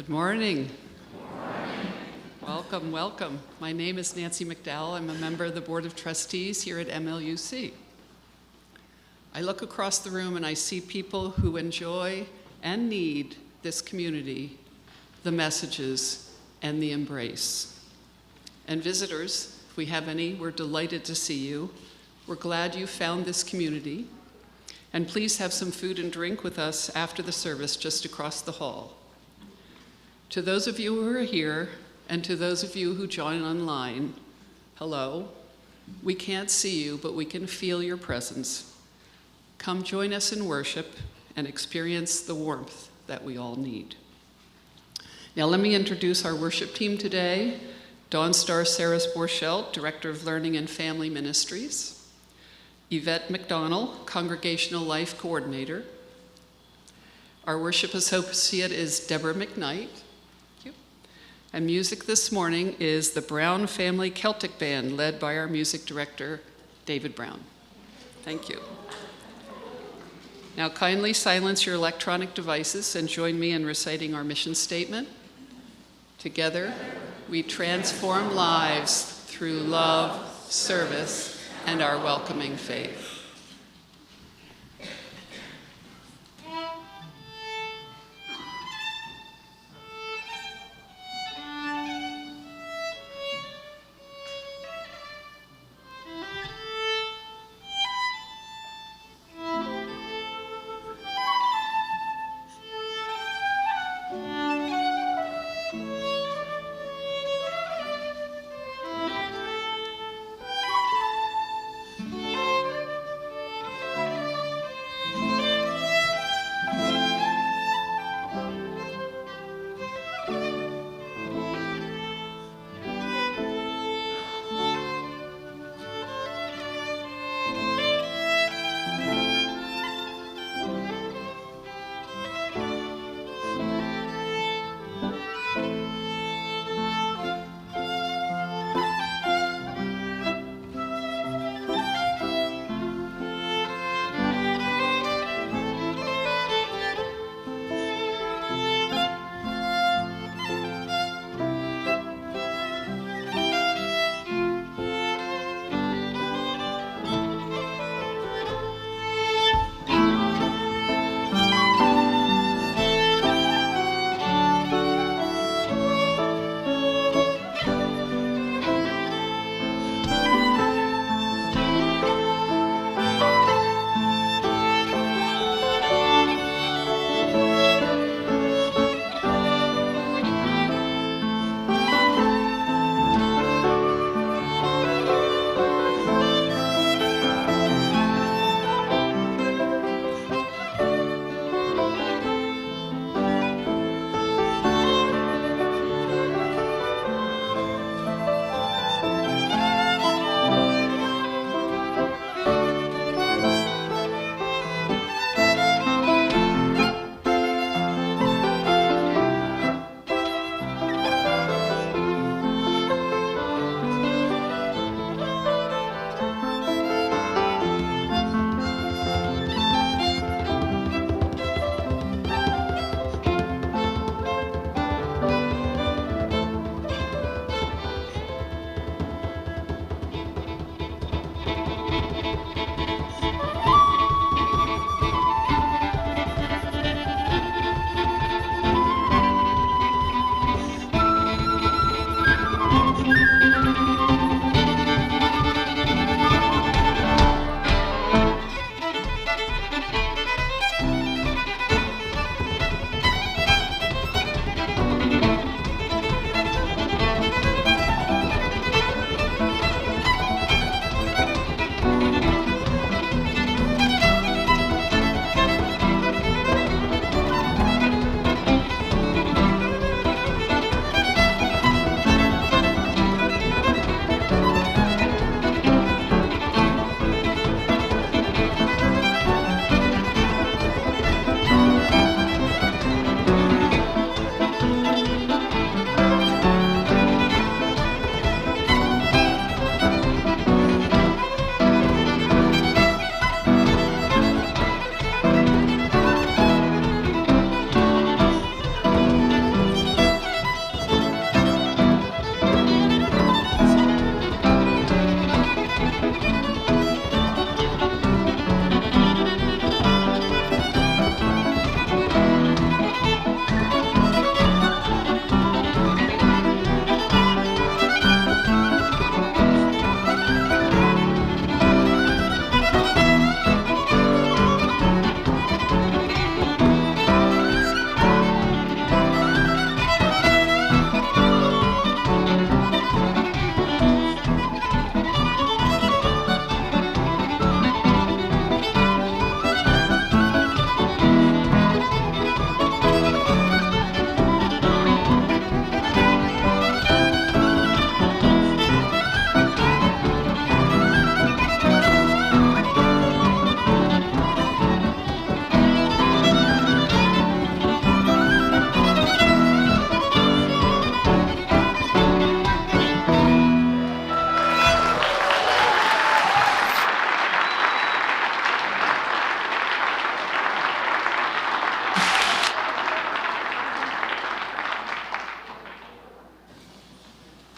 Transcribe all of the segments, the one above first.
Good morning. Welcome, welcome. My name is Nancy McDowell. I'm a member of the Board of Trustees here at MLUC. I look across the room and I see people who enjoy and need this community, the messages, and the embrace. And visitors, if we have any, we're delighted to see you. We're glad you found this community. And please have some food and drink with us after the service just across the hall. To those of you who are here, and to those of you who join online, hello. We can't see you, but we can feel your presence. Come join us in worship and experience the warmth that we all need. Now let me introduce our worship team today. Dawn Star Sarahs-Borchelt, Director of Learning and Family Ministries. Yvette McDonnell, Congregational Life Coordinator. Our worship associate is Deborah McKnight. And music this morning is the Brown Family Celtic Band, led by our music director, David Brown. Thank you. Now kindly silence your electronic devices and join me in reciting our mission statement. Together, we transform lives through love, service, and our welcoming faith.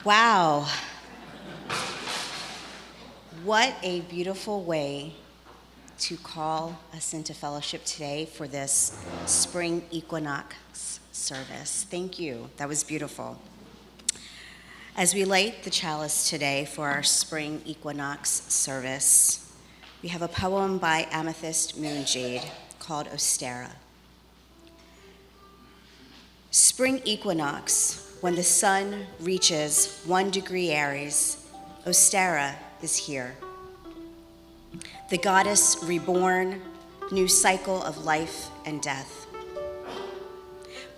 Wow. What a beautiful way to call us into fellowship today for this spring equinox service. Thank you. That was beautiful. As we light the chalice today for our spring equinox service, we have a poem by Amethyst Moonjade called Ostera. Spring equinox, when the sun reaches 1 degree Aries, Ostera is here. The goddess reborn, new cycle of life and death.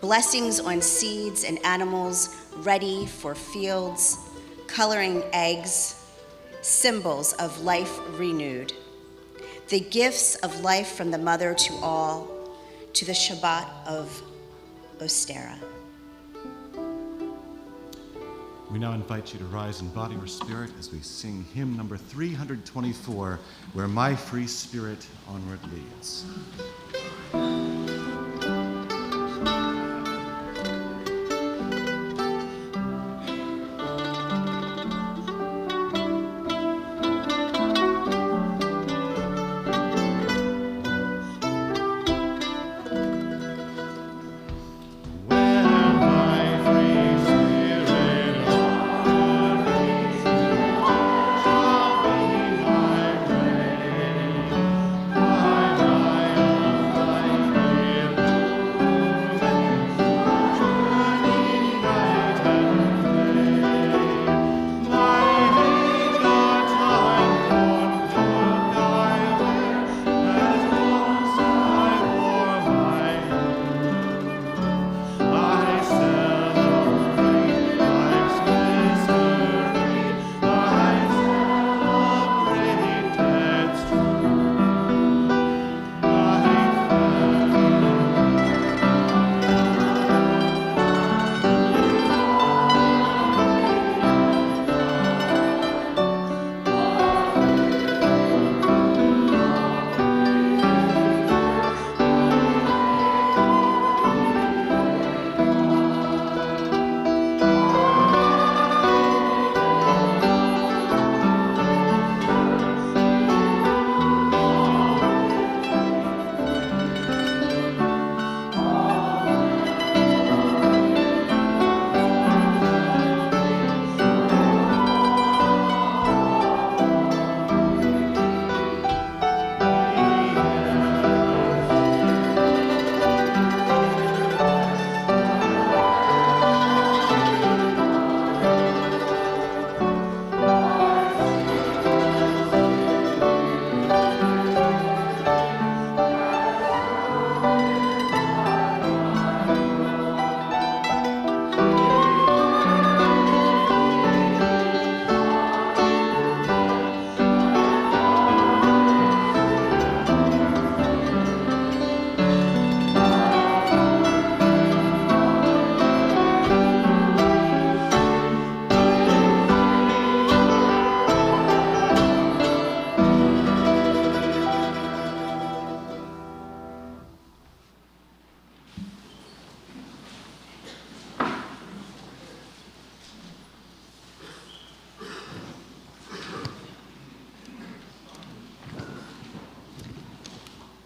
Blessings on seeds and animals ready for fields, coloring eggs, symbols of life renewed. The gifts of life from the mother to all, to the Shabbat of Ostera. We now invite you to rise in body or spirit as we sing hymn number 324, Where My Free Spirit Onward Leads.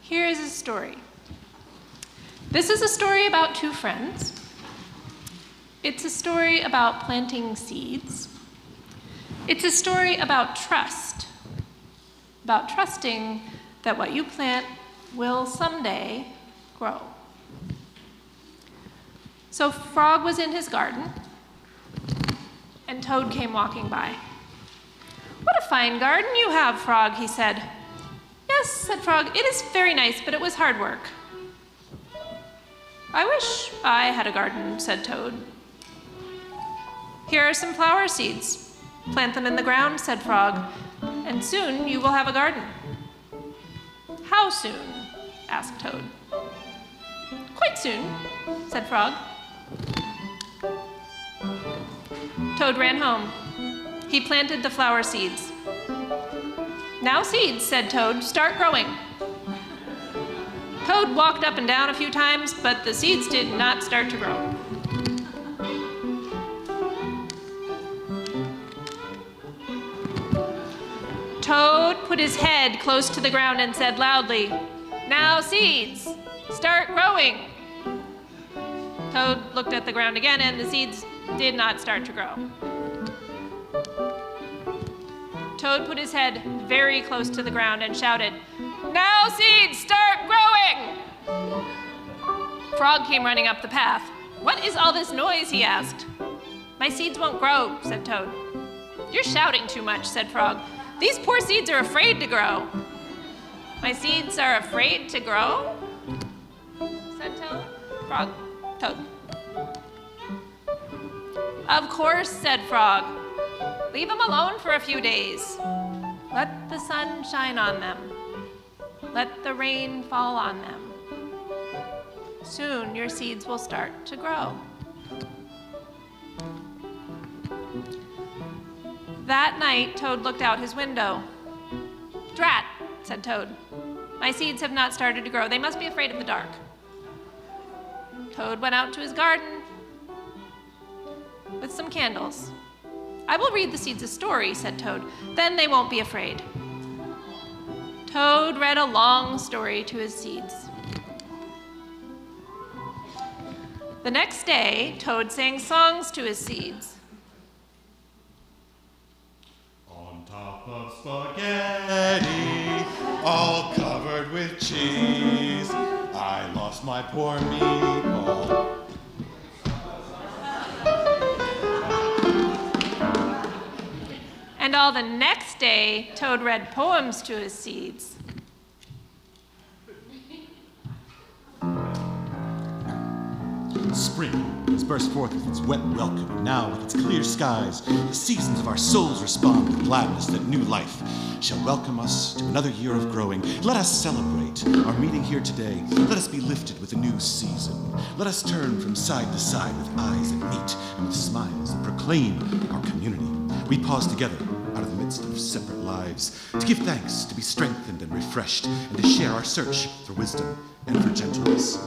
Here is a story. This is a story about two friends. It's a story about planting seeds. It's a story about trust, about trusting that what you plant will someday grow. So Frog was in his garden, and Toad came walking by. "What a fine garden you have, Frog," he said. "Yes," said Frog, "it is very nice, but it was hard work." "I wish I had a garden," said Toad. "Here are some flower seeds. Plant them in the ground," said Frog, "and soon you will have a garden." "How soon?" asked Toad. "Quite soon," said Frog. Toad ran home. He planted the flower seeds. "Now seeds," said Toad, "start growing." Toad walked up and down a few times, but the seeds did not start to grow. put his head close to the ground and said loudly, "Now, seeds, start growing." Toad looked at the ground again, and the seeds did not start to grow. Toad put his head very close to the ground and shouted, "Now, seeds, start growing!" Frog came running up the path. "What is all this noise?" he asked. "My seeds won't grow," said Toad. "You're shouting too much," said Frog. "These poor seeds are afraid to grow." "My seeds are afraid to grow?" said Toad. Toad. "Of course," said Frog. "Leave them alone for a few days. Let the sun shine on them. Let the rain fall on them. Soon your seeds will start to grow." That night, Toad looked out his window. "Drat," said Toad. "My seeds have not started to grow. They must be afraid of the dark." Toad went out to his garden with some candles. "I will read the seeds a story," said Toad. "Then they won't be afraid." Toad read a long story to his seeds. The next day, Toad sang songs to his seeds. On top of spaghetti, all covered with cheese, I lost my poor meatball. And all the next day, Toad read poems to his seeds. Spring has burst forth with its wet welcome, and now with its clear skies, the seasons of our souls respond with gladness that new life shall welcome us to another year of growing. Let us celebrate our meeting here today. Let us be lifted with a new season. Let us turn from side to side with eyes that meet and with smiles that proclaim our community. We pause together out of the midst of separate lives to give thanks, to be strengthened and refreshed, and to share our search for wisdom and for gentleness.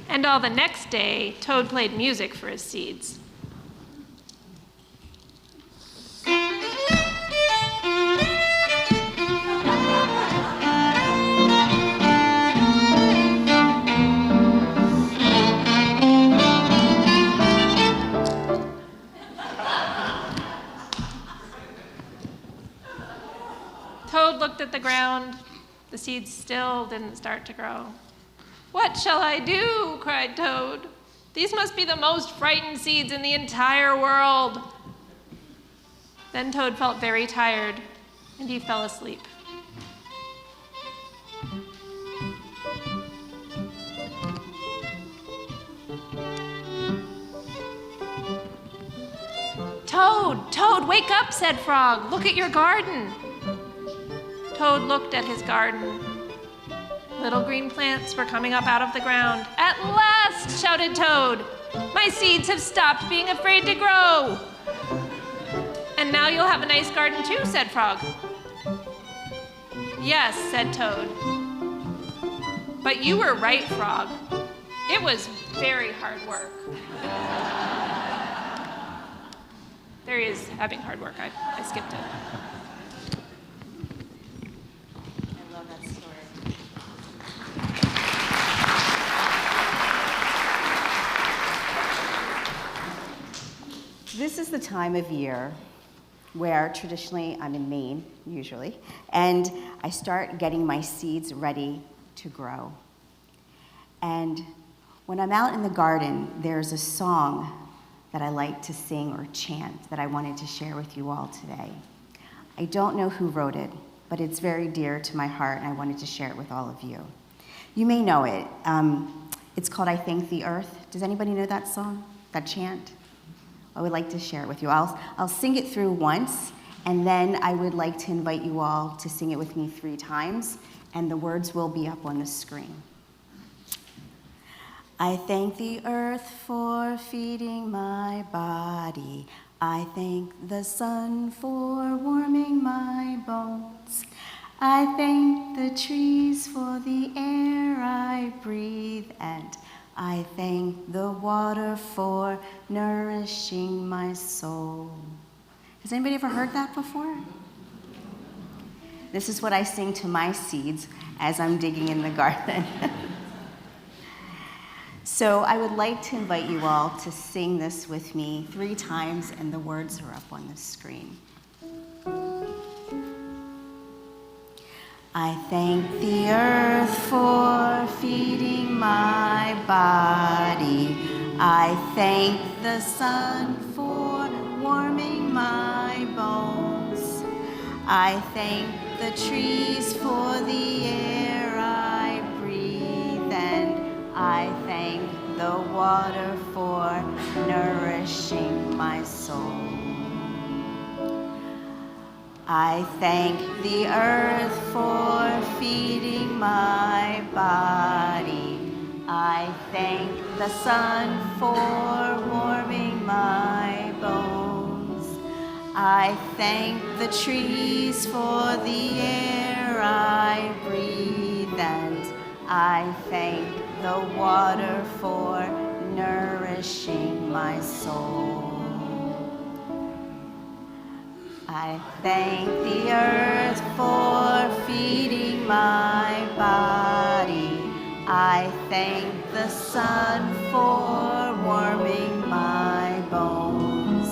And all the next day, Toad played music for his seeds. Toad looked at the ground. The seeds still didn't start to grow. "What shall I do?" cried Toad. "These must be the most frightened seeds in the entire world." Then Toad felt very tired, and he fell asleep. Toad, wake up," said Frog. "Look at your garden." Toad looked at his garden. Little green plants were coming up out of the ground. "At last," shouted Toad. "My seeds have stopped being afraid to grow." "And now you'll have a nice garden too," said Frog. "Yes," said Toad. "But you were right, Frog. It was very hard work." There he is, having hard work. I skipped it. I love that story. This is the time of year where traditionally I'm in Maine, usually, and I start getting my seeds ready to grow. And when I'm out in the garden, there's a song that I like to sing or chant that I wanted to share with you all today. I don't know who wrote it, but it's very dear to my heart, and I wanted to share it with all of you. You may know it. It's called "I Thank the Earth." Does anybody know that song, that chant? I would like to share it with you. I'll sing it through once, and then I would like to invite you all to sing it with me 3 times, and the words will be up on the screen. I thank the earth for feeding my body. I thank the sun for warming my bones. I thank the trees for the air I breathe, and I thank the water for nourishing my soul. Has anybody ever heard that before? This is what I sing to my seeds as I'm digging in the garden. So I would like to invite you all to sing this with me 3 times, and the words are up on the screen. I thank the earth for feeding my body. I thank the sun for warming my bones. I thank the trees for the air I breathe, and I thank the water for nourishing my soul. I thank the earth for feeding my body. I thank the sun for warming my bones. I thank the trees for the air I breathe, and I thank the water for nourishing my soul. I thank the earth for feeding my body. I thank the sun for warming my bones.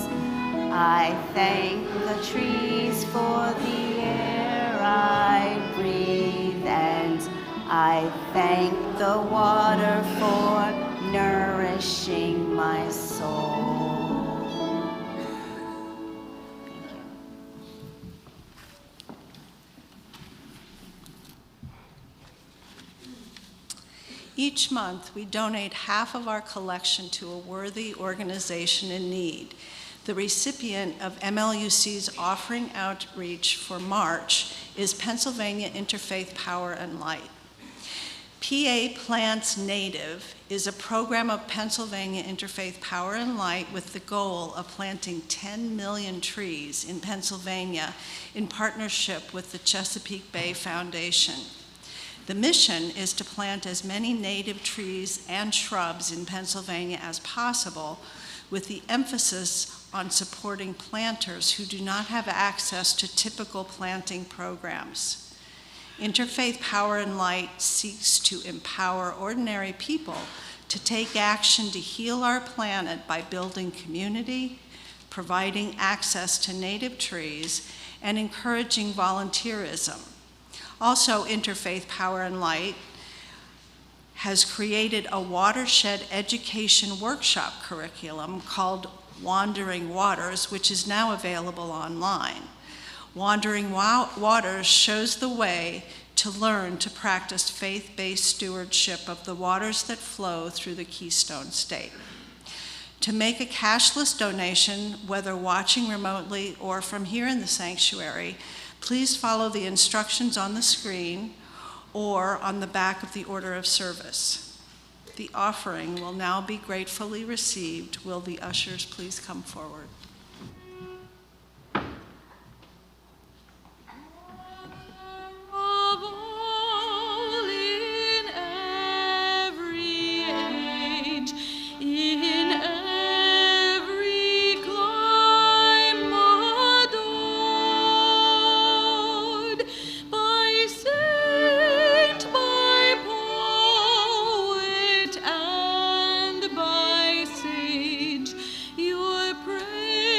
I thank the trees for the air I breathe, and I thank the water for nourishing my soul. Each month, we donate half of our collection to a worthy organization in need. The recipient of MLUC's offering outreach for March is Pennsylvania Interfaith Power and Light. PA Plants Native is a program of Pennsylvania Interfaith Power and Light with the goal of planting 10 million trees in Pennsylvania in partnership with the Chesapeake Bay Foundation. The mission is to plant as many native trees and shrubs in Pennsylvania as possible, with the emphasis on supporting planters who do not have access to typical planting programs. Interfaith Power and Light seeks to empower ordinary people to take action to heal our planet by building community, providing access to native trees, and encouraging volunteerism. Also, Interfaith Power and Light has created a watershed education workshop curriculum called Wandering Waters, which is now available online. Wandering Waters shows the way to learn to practice faith-based stewardship of the waters that flow through the Keystone State. To make a cashless donation, whether watching remotely or from here in the sanctuary, please follow the instructions on the screen or on the back of the order of service. The offering will now be gratefully received. Will the ushers please come forward? Your praise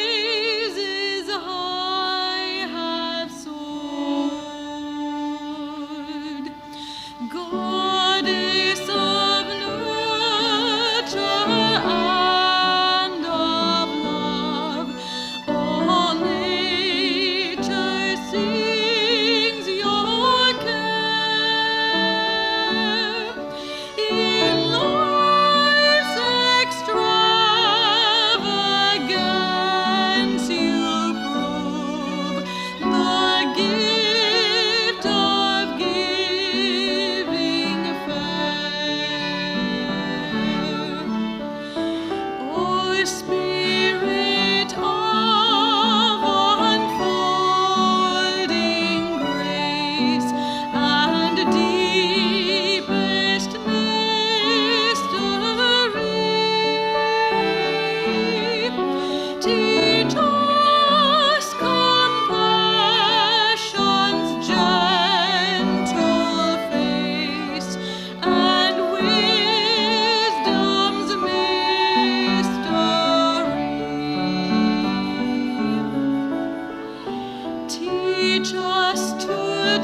Teach us to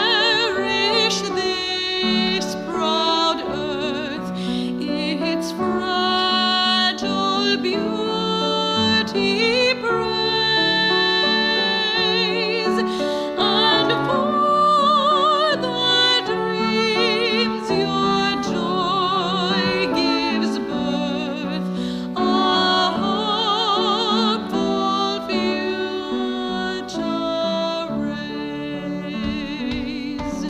cherish this proud earth, its fragile beauty praise, and for the dreams your joy gives birth, a hopeful future raise.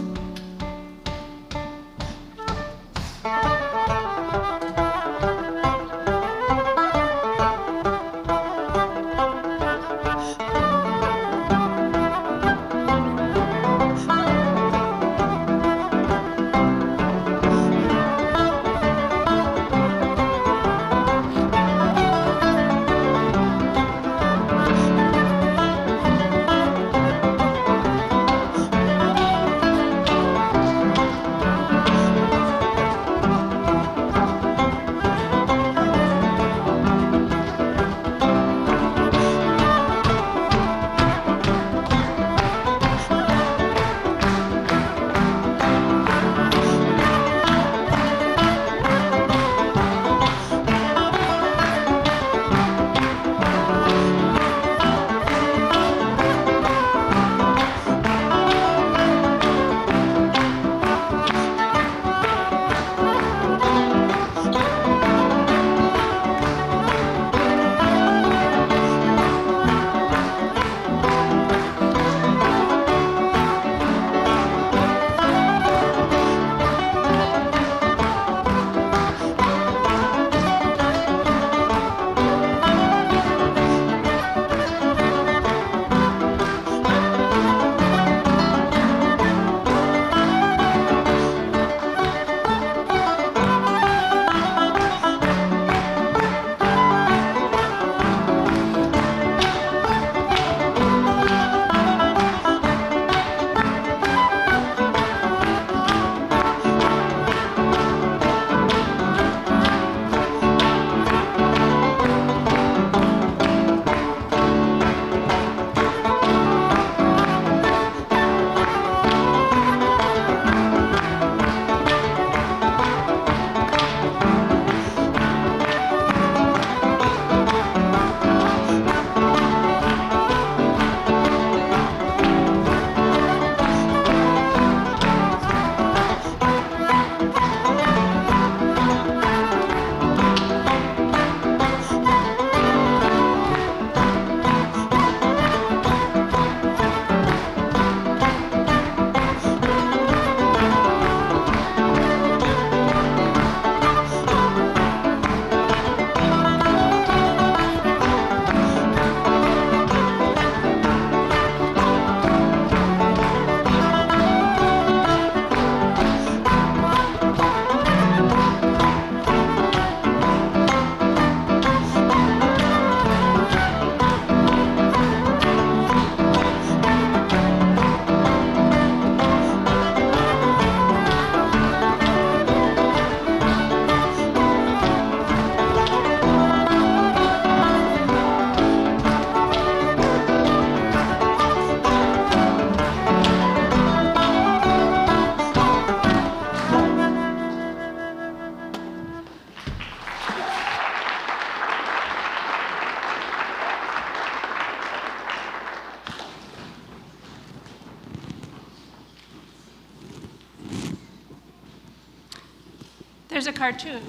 There's a cartoon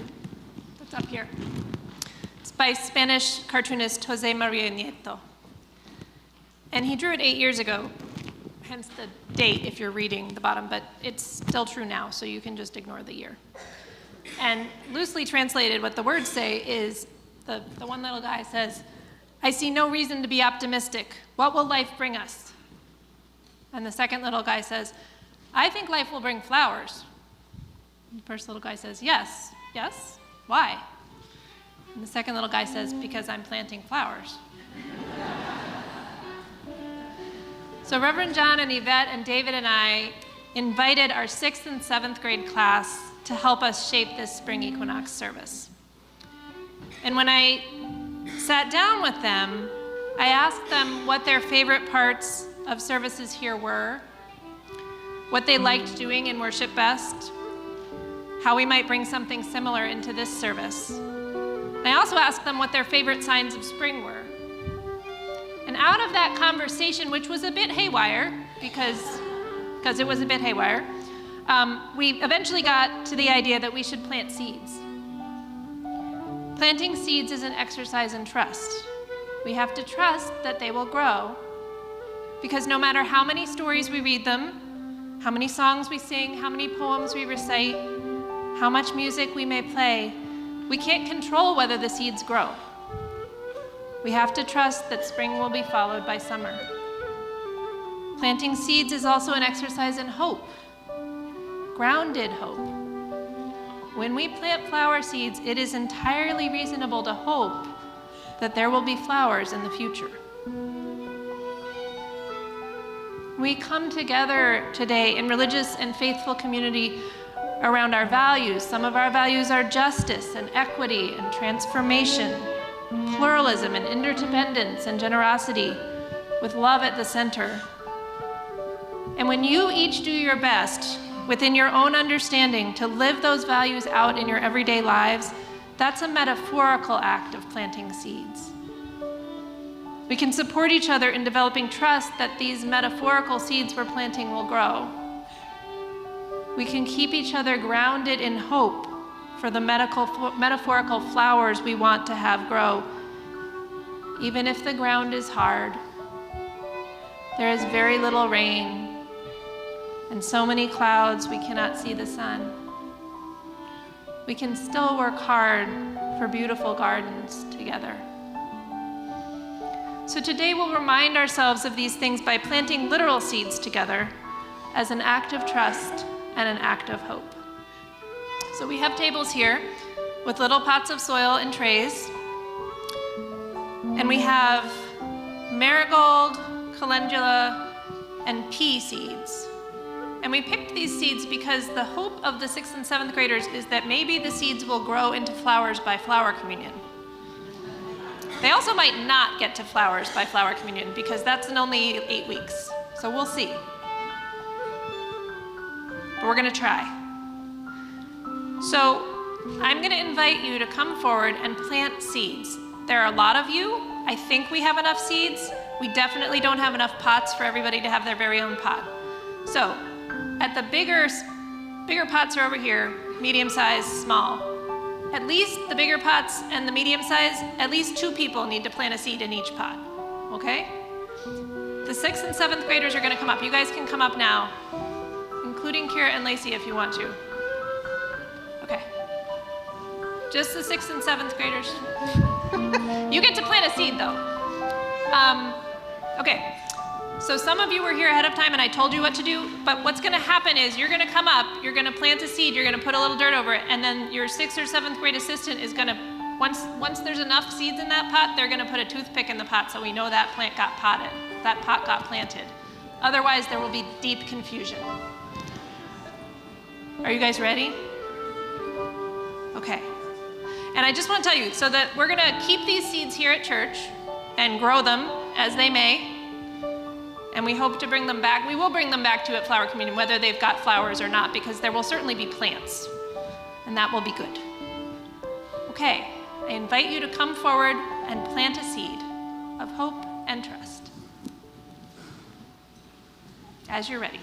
that's up here. It's by Spanish cartoonist Jose Maria Nieto. And he drew it 8 years ago, hence the date if you're reading the bottom, but it's still true now, so you can just ignore the year. And loosely translated, what the words say is, the one little guy says, "I see no reason to be optimistic. What will life bring us?" And the second little guy says, "I think life will bring flowers." And the first little guy says, "Yes, yes, why?" And the second little guy says, "Because I'm planting flowers." So Reverend John and Yvette and David and I invited our 6th and 7th grade class to help us shape this spring equinox service. And when I sat down with them, I asked them what their favorite parts of services here were, what they liked doing in worship best, how we might bring something similar into this service. And I also asked them what their favorite signs of spring were. And out of that conversation, which was a bit haywire, because it was a bit haywire, we eventually got to the idea that we should plant seeds. Planting seeds is an exercise in trust. We have to trust that they will grow, because no matter how many stories we read them, how many songs we sing, how many poems we recite, how much music we may play, we can't control whether the seeds grow. We have to trust that spring will be followed by summer. Planting seeds is also an exercise in hope, grounded hope. When we plant flower seeds, it is entirely reasonable to hope that there will be flowers in the future. We come together today in religious and faithful community around our values. Some of our values are justice and equity and transformation, pluralism and interdependence and generosity, with love at the center. And when you each do your best within your own understanding to live those values out in your everyday lives, that's a metaphorical act of planting seeds. We can support each other in developing trust that these metaphorical seeds we're planting will grow. We can keep each other grounded in hope for the metaphorical flowers we want to have grow, even if the ground is hard. There is very little rain, and so many clouds we cannot see the sun. We can still work hard for beautiful gardens together. So today we'll remind ourselves of these things by planting literal seeds together as an act of trust and an act of hope. So we have tables here with little pots of soil and trays. And we have marigold, calendula, and pea seeds. And we picked these seeds because the hope of the 6th and 7th graders is that maybe the seeds will grow into flowers by flower communion. They also might not get to flowers by flower communion because that's in only 8 weeks. So we'll see. But we're gonna try. So I'm gonna invite you to come forward and plant seeds. There are a lot of you. I think we have enough seeds. We definitely don't have enough pots for everybody to have their very own pot. So at the bigger pots are over here, medium size, small. At least the bigger pots and the medium size, at least 2 people need to plant a seed in each pot, okay? The 6th and 7th graders are gonna come up. You guys can come up now, including Kira and Lacey if you want to. Okay. Just the 6th and 7th graders. You get to plant a seed though. Okay. So some of you were here ahead of time and I told you what to do, but what's gonna happen is you're gonna come up, you're gonna plant a seed, you're gonna put a little dirt over it, and then your 6th or 7th grade assistant is gonna, once there's enough seeds in that pot, they're gonna put a toothpick in the pot so we know that plant got potted, that pot got planted. Otherwise, there will be deep confusion. Are you guys ready? Okay. And I just wanna tell you, so that we're gonna keep these seeds here at church and grow them as they may. And we hope to bring them back. We will bring them back to you at Flower Communion, whether they've got flowers or not, because there will certainly be plants, and that will be good. Okay, I invite you to come forward and plant a seed of hope and trust. As you're ready.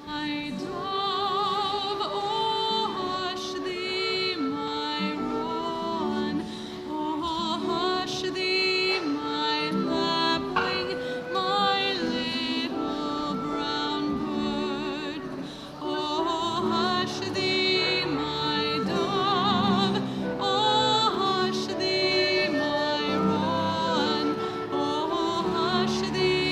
My dove, oh hush thee, my rowan, oh hush thee, my lapwing, my little brown bird, oh hush thee, my dove, oh hush thee, my rowan, oh hush thee.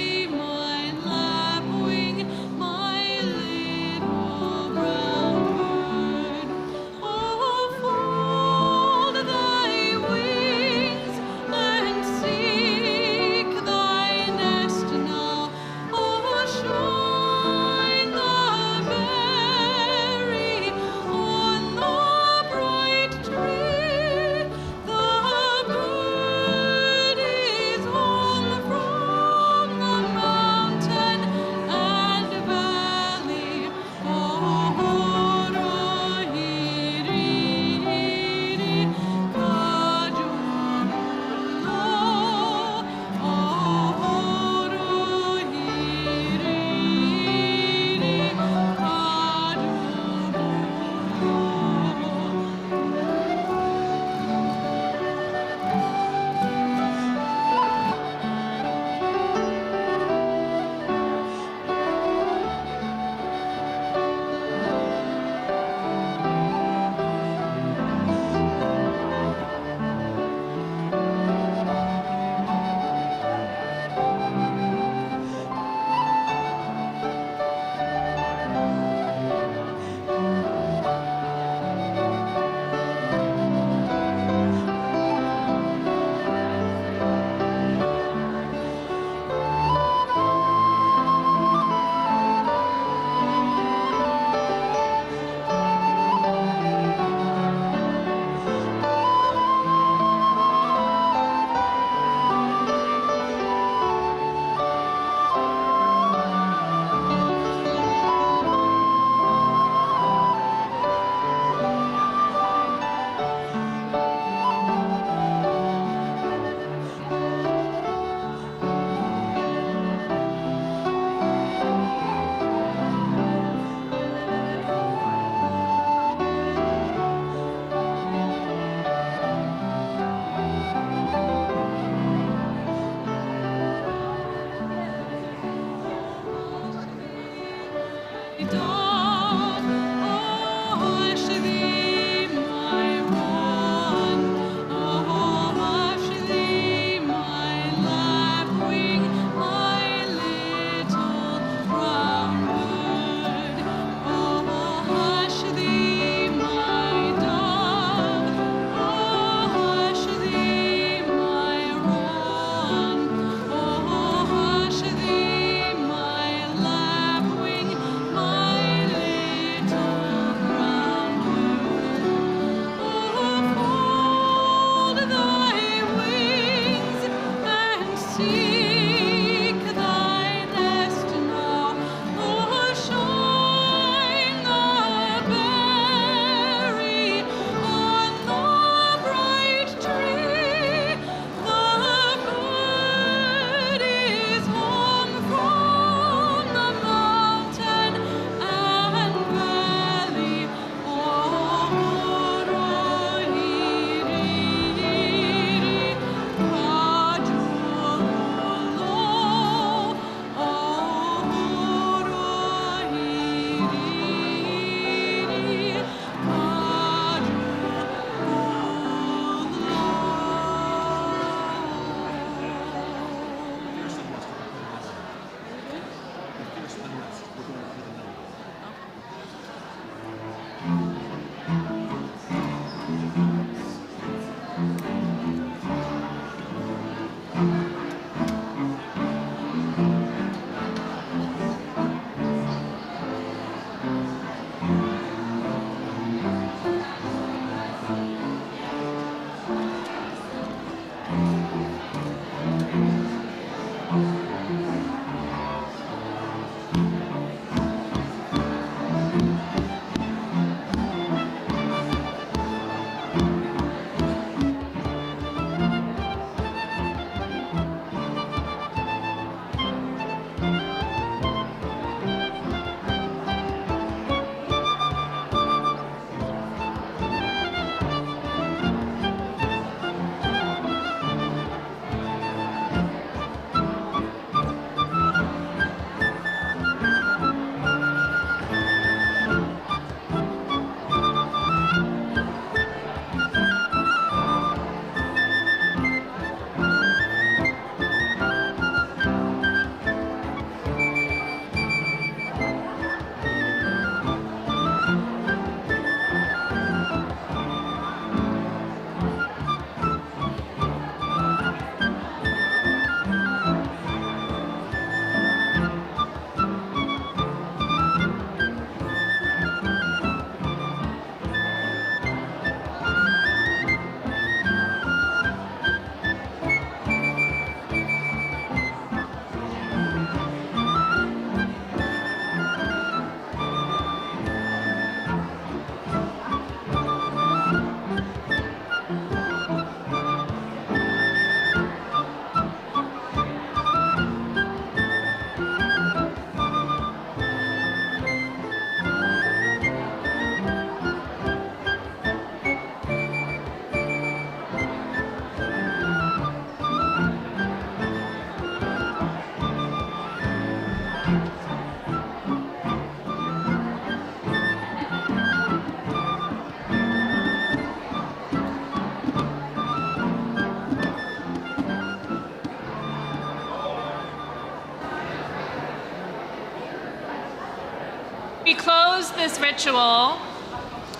We close this ritual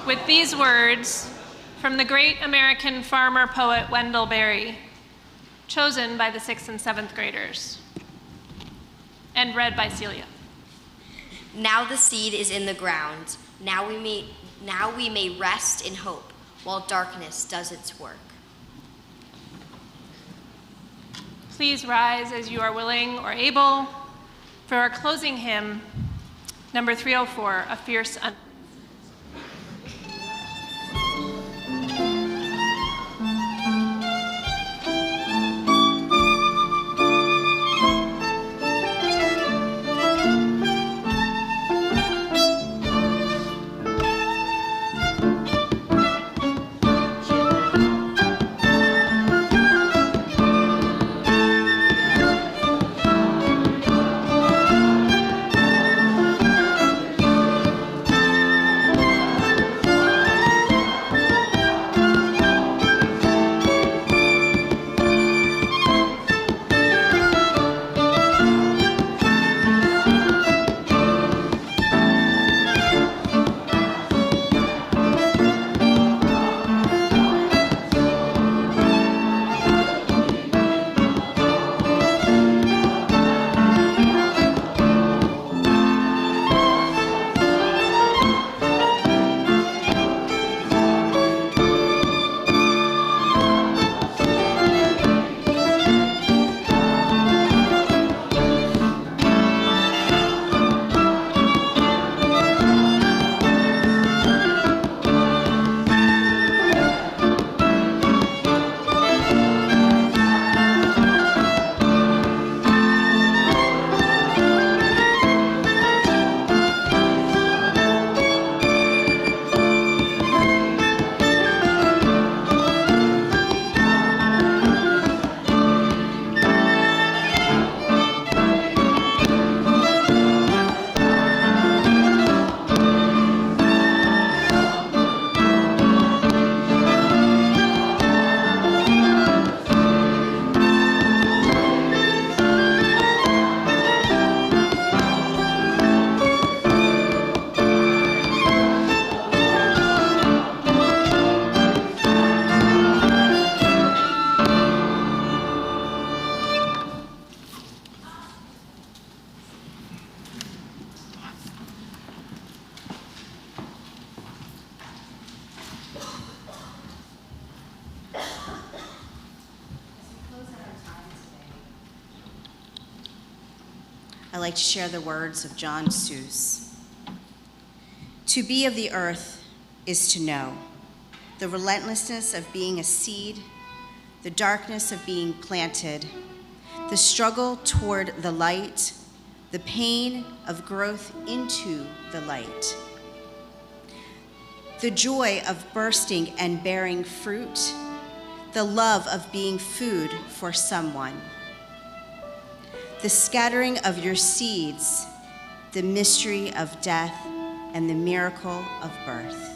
with these words from the great American farmer poet Wendell Berry, chosen by the 6th and 7th graders, and read by Celia. Now the seed is in the ground. Now we may rest in hope while darkness does its work. Please rise as you are willing or able for our closing hymn, number 304, A Fierce I'd like to share the words of John Seuss. To be of the earth is to know the relentlessness of being a seed, the darkness of being planted, the struggle toward the light, the pain of growth into the light, the joy of bursting and bearing fruit, the love of being food for someone, the scattering of your seeds, the mystery of death, and the miracle of birth.